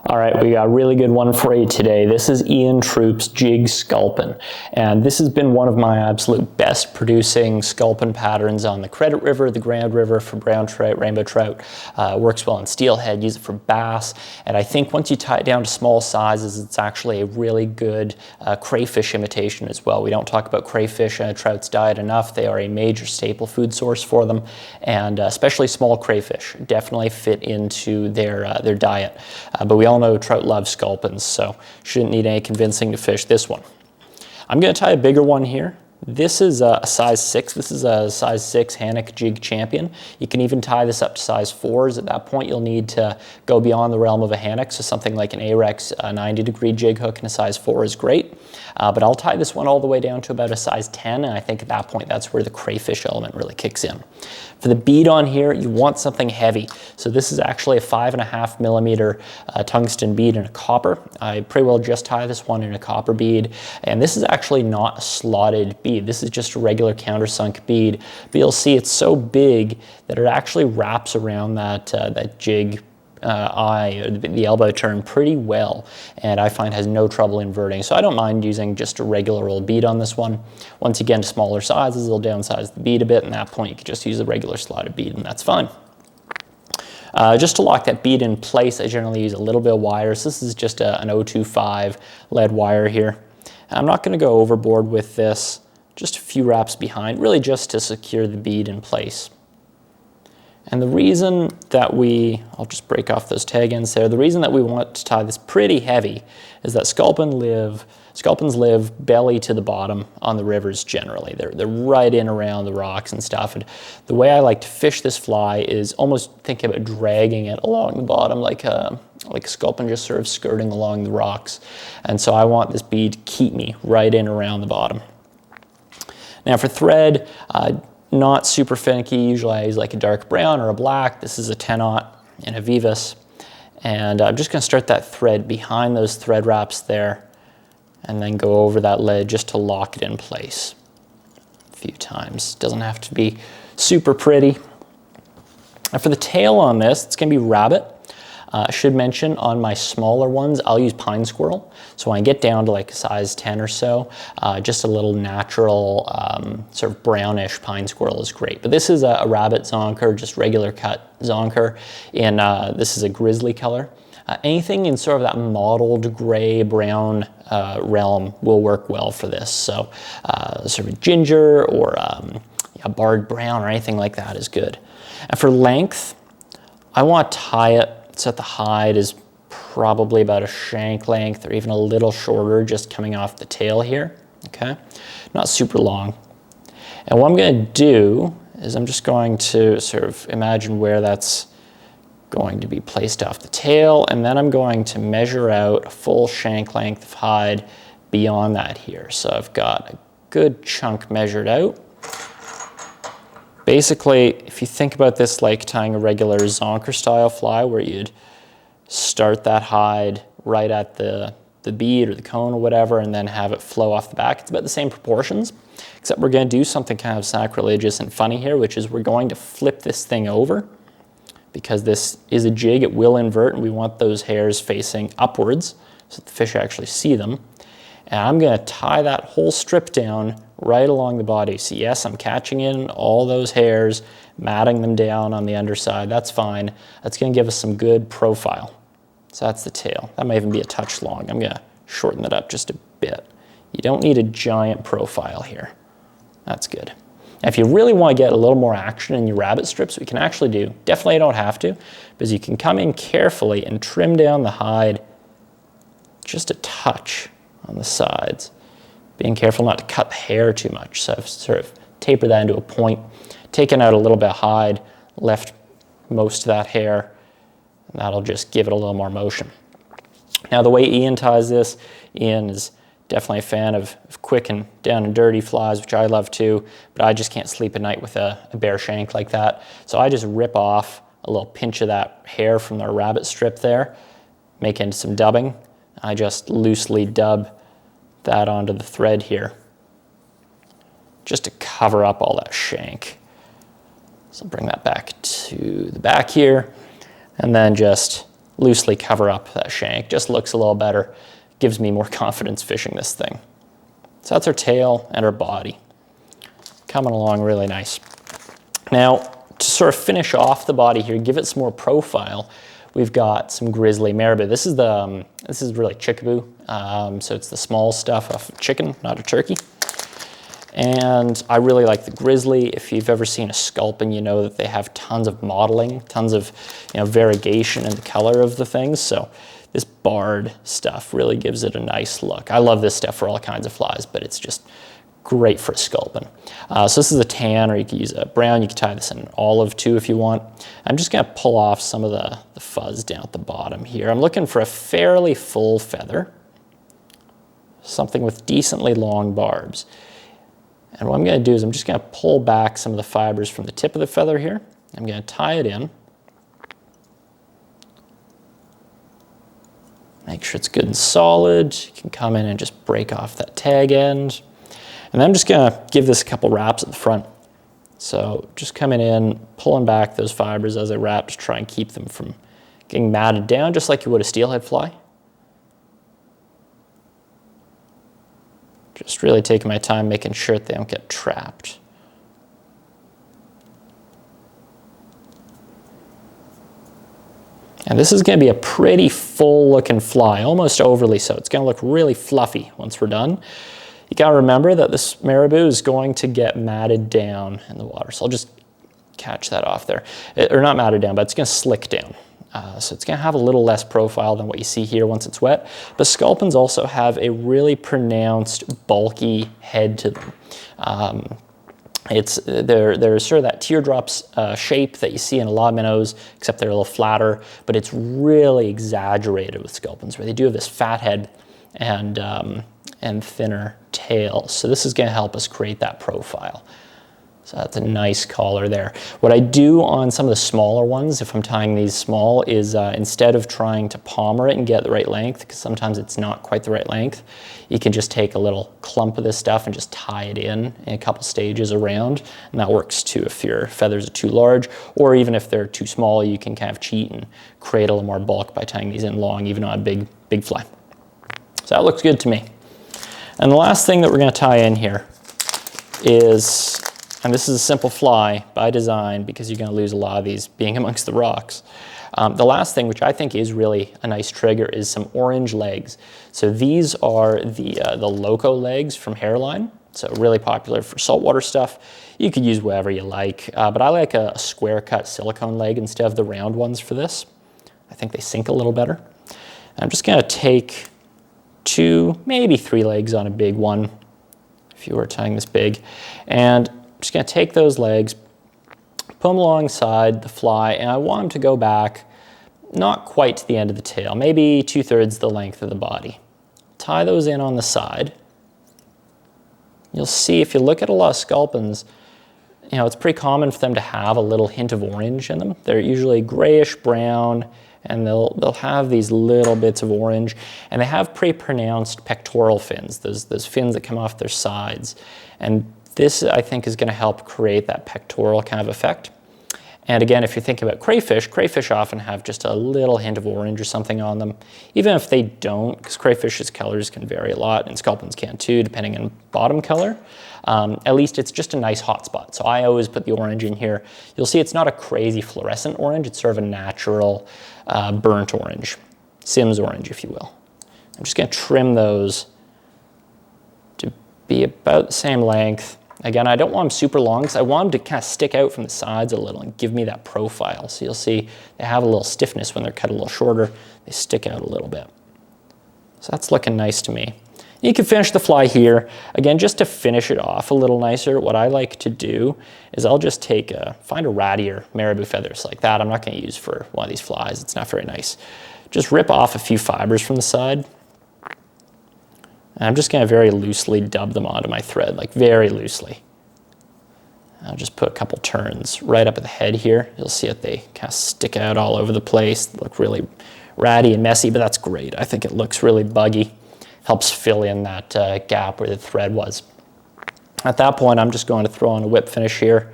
All right, we got a really good one for you today. This is Ian Troop's Jig Sculpin, and this has been one of my absolute best producing sculpin patterns on the Credit River, the Grand River for brown trout, rainbow trout. Works well in steelhead, use it for bass, and I think once you tie it down to small sizes, it's actually a really good crayfish imitation as well. We don't talk about crayfish in a trout's diet enough. They are a major staple food source for them, and especially small crayfish definitely fit into their diet. But we all know trout love sculpins, so shouldn't need any convincing to fish this one. I'm going to tie a bigger one here. This is a size 6. This is a size 6 Hanak Jig Champion. You can even tie this up to size 4s. At that point, you'll need to go beyond the realm of a Hanak, so something like an Ahrex 90-degree jig hook in a size 4 is great. But I'll tie this one all the way down to about a size 10, and I think at that point, that's where the crayfish element really kicks in. For the bead on here, you want something heavy. So this is actually a 5.5 millimeter tungsten bead in a copper. I pretty well just tie this one in a copper bead, and this is actually not a slotted bead. This is just a regular countersunk bead, but you'll see it's so big that it actually wraps around that jig eye, or the elbow turn, pretty well, and I find has no trouble inverting. So I don't mind using just a regular old bead on this one. Once you get into smaller sizes, it'll downsize the bead a bit, and at that point you can just use a regular slotted bead, and that's fine. Just to lock that bead in place, I generally use a little bit of wire. So this is just an 025 lead wire here. I'm not going to go overboard with this, just a few wraps behind, really just to secure the bead in place. And the reason that I'll just break off those tag ends there, the reason that we want to tie this pretty heavy is that sculpins live belly to the bottom on the rivers generally. They're right in around the rocks and stuff. And the way I like to fish this fly is almost think about dragging it along the bottom like a sculpin just sort of skirting along the rocks. And so I want this bead to keep me right in around the bottom. Now for thread, not super finicky. Usually I use like a dark brown or a black. This is a 10-aught in a Vivas. And I'm just going to start that thread behind those thread wraps there and then go over that lead just to lock it in place a few times. Doesn't have to be super pretty. And for the tail on this, it's going to be rabbit. I should mention on my smaller ones, I'll use pine squirrel. So when I get down to like a size 10 or so, just a little natural sort of brownish pine squirrel is great. But this is a rabbit zonker, just regular cut zonker. And this is a grizzly color. Anything in sort of that mottled gray brown realm will work well for this. So sort of ginger or a barred brown or anything like that is good. And for length, I want to tie it so that the hide is probably about a shank length or even a little shorter, just coming off the tail here, okay? Not super long. And what I'm going to do is I'm just going to sort of imagine where that's going to be placed off the tail, and then I'm going to measure out a full shank length of hide beyond that here. So I've got a good chunk measured out. Basically, if you think about this like tying a regular zonker style fly where you'd start that hide right at the bead or the cone or whatever and then have it flow off the back, it's about the same proportions, except we're going to do something kind of sacrilegious and funny here, which is we're going to flip this thing over. Because this is a jig, it will invert, and we want those hairs facing upwards so that the fish actually see them. And I'm going to tie that whole strip down right along the body. So yes, I'm catching in all those hairs, matting them down on the underside. That's fine. That's going to give us some good profile. So that's the tail. That might even be a touch long. I'm going to shorten that up just a bit. You don't need a giant profile here. That's good. Now, if you really want to get a little more action in your rabbit strips, we can actually do, definitely don't have to, because you can come in carefully and trim down the hide just a touch on the sides. Being careful not to cut the hair too much. So I've sort of tapered that into a point, taken out a little bit of hide, left most of that hair, and that'll just give it a little more motion. Now the way Ian ties this, Ian is definitely a fan of quick and down and dirty flies, which I love too, but I just can't sleep at night with a bare shank like that. So I just rip off a little pinch of that hair from the rabbit strip there, make into some dubbing. I just loosely dub that onto the thread here, just to cover up all that shank. So bring that back to the back here, and then just loosely cover up that shank. Just looks a little better, gives me more confidence fishing this thing. So that's our tail and our body. Coming along really nice. Now, to sort of finish off the body here, give it some more profile, we've got some grizzly marabou. This is really chickaboo, so it's the small stuff of chicken, not a turkey. And I really like the grizzly. If you've ever seen a sculpin, you know that they have tons of modeling, tons of variegation in the color of the things. So this barred stuff really gives it a nice look. I love this stuff for all kinds of flies, but it's just great for a sculpin. So this is a tan, or you could use a brown. You could tie this in an olive too if you want. I'm just gonna pull off some of the fuzz down at the bottom here. I'm looking for a fairly full feather, something with decently long barbs. And what I'm gonna do is I'm just gonna pull back some of the fibers from the tip of the feather here. I'm gonna tie it in. Make sure it's good and solid. You can come in and just break off that tag end. And then I'm just gonna give this a couple wraps at the front. So just coming in, pulling back those fibers as I wrap to try and keep them from getting matted down, just like you would a steelhead fly. Just really taking my time, making sure that they don't get trapped. And this is going to be a pretty full looking fly, almost overly so. It's going to look really fluffy once we're done. You got to remember that this marabou is going to get matted down in the water. So I'll just catch that off there. Or not matted down, but it's going to slick down. So it's going to have a little less profile than what you see here once it's wet. But sculpins also have a really pronounced bulky head to them. They're sort of that teardrops shape that you see in a lot of minnows, except they're a little flatter, but it's really exaggerated with sculpins, where they do have this fat head and thinner tail. So this is going to help us create that profile. So that's a nice collar there. What I do on some of the smaller ones, if I'm tying these small, is instead of trying to palmer it and get the right length, because sometimes it's not quite the right length, you can just take a little clump of this stuff and just tie it in a couple stages around, and that works too if your feathers are too large, or even if they're too small, you can kind of cheat and create a little more bulk by tying these in long, even on a big fly. So that looks good to me. And the last thing that we're going to tie in here is, and this is a simple fly by design because you're going to lose a lot of these being amongst the rocks. The last thing, which I think is really a nice trigger, is some orange legs. So these are the Loco legs from Hareline. So really popular for saltwater stuff. You could use whatever you like, but I like a square cut silicone leg instead of the round ones for this. I think they sink a little better. And I'm just going to take 2, maybe 3 legs on a big one, if you were tying this big, and I'm just going to take those legs, put them alongside the fly, and I want them to go back not quite to the end of the tail, maybe 2/3 the length of the body. Tie those in on the side. You'll see if you look at a lot of sculpins, it's pretty common for them to have a little hint of orange in them. They're usually grayish brown, and they'll have these little bits of orange, and they have pretty pronounced pectoral fins, those fins that come off their sides. And this, I think, is going to help create that pectoral kind of effect. And again, if you think about crayfish often have just a little hint of orange or something on them. Even if they don't, because crayfish's colors can vary a lot, and sculpins can too, depending on bottom color. At least it's just a nice hot spot. So I always put the orange in here. You'll see it's not a crazy fluorescent orange. It's sort of a natural burnt orange, Sims orange, if you will. I'm just going to trim those to be about the same length. Again, I don't want them super long because I want them to kind of stick out from the sides a little and give me that profile. So you'll see they have a little stiffness when they're cut a little shorter. They stick out a little bit. So that's looking nice to me. You can finish the fly here. Again, just to finish it off a little nicer, what I like to do is I'll just find a rattier marabou feathers like that. I'm not going to use for one of these flies. It's not very nice. Just rip off a few fibers from the side. And I'm just going to very loosely dub them onto my thread, like very loosely. I'll just put a couple turns right up at the head here. You'll see that they kind of stick out all over the place. They look really ratty and messy, but that's great. I think it looks really buggy. Helps fill in that gap where the thread was. At that point, I'm just going to throw on a whip finish here.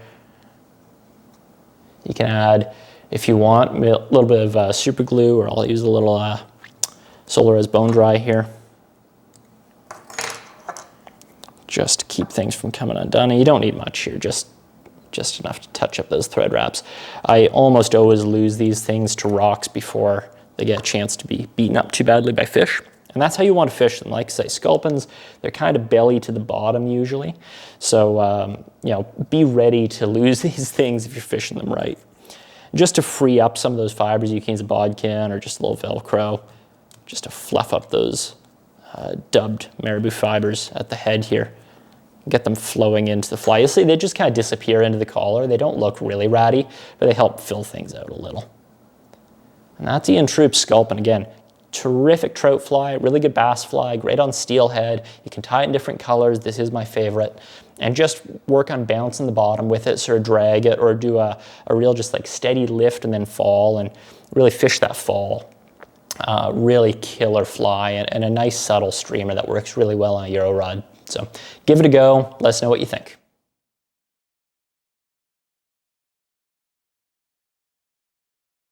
You can add If you want, a little bit of super glue, or I'll use a little Solaris Bone Dry here, just to keep things from coming undone. And you don't need much here, just enough to touch up those thread wraps. I almost always lose these things to rocks before they get a chance to be beaten up too badly by fish. And that's how you want to fish them. Like I say, sculpins, they're kind of belly to the bottom usually. So, you know, be ready to lose these things if you're fishing them right. Just to free up some of those fibers, you can use a bodkin or just a little Velcro, just to fluff up those dubbed marabou fibers at the head here. Get them flowing into the fly. You'll see they just kind of disappear into the collar. They don't look really ratty, but they help fill things out a little. And that's Ian Troop's Sculpin. Again, terrific trout fly, really good bass fly, great on steelhead. You can tie it in different colors. This is my favorite. And just work on bouncing the bottom with it, sort of drag it, or do a real just like steady lift and then fall, and really fish that fall. Really killer fly, and a nice subtle streamer that works really well on a Euro rod. So give it a go. Let us know what you think.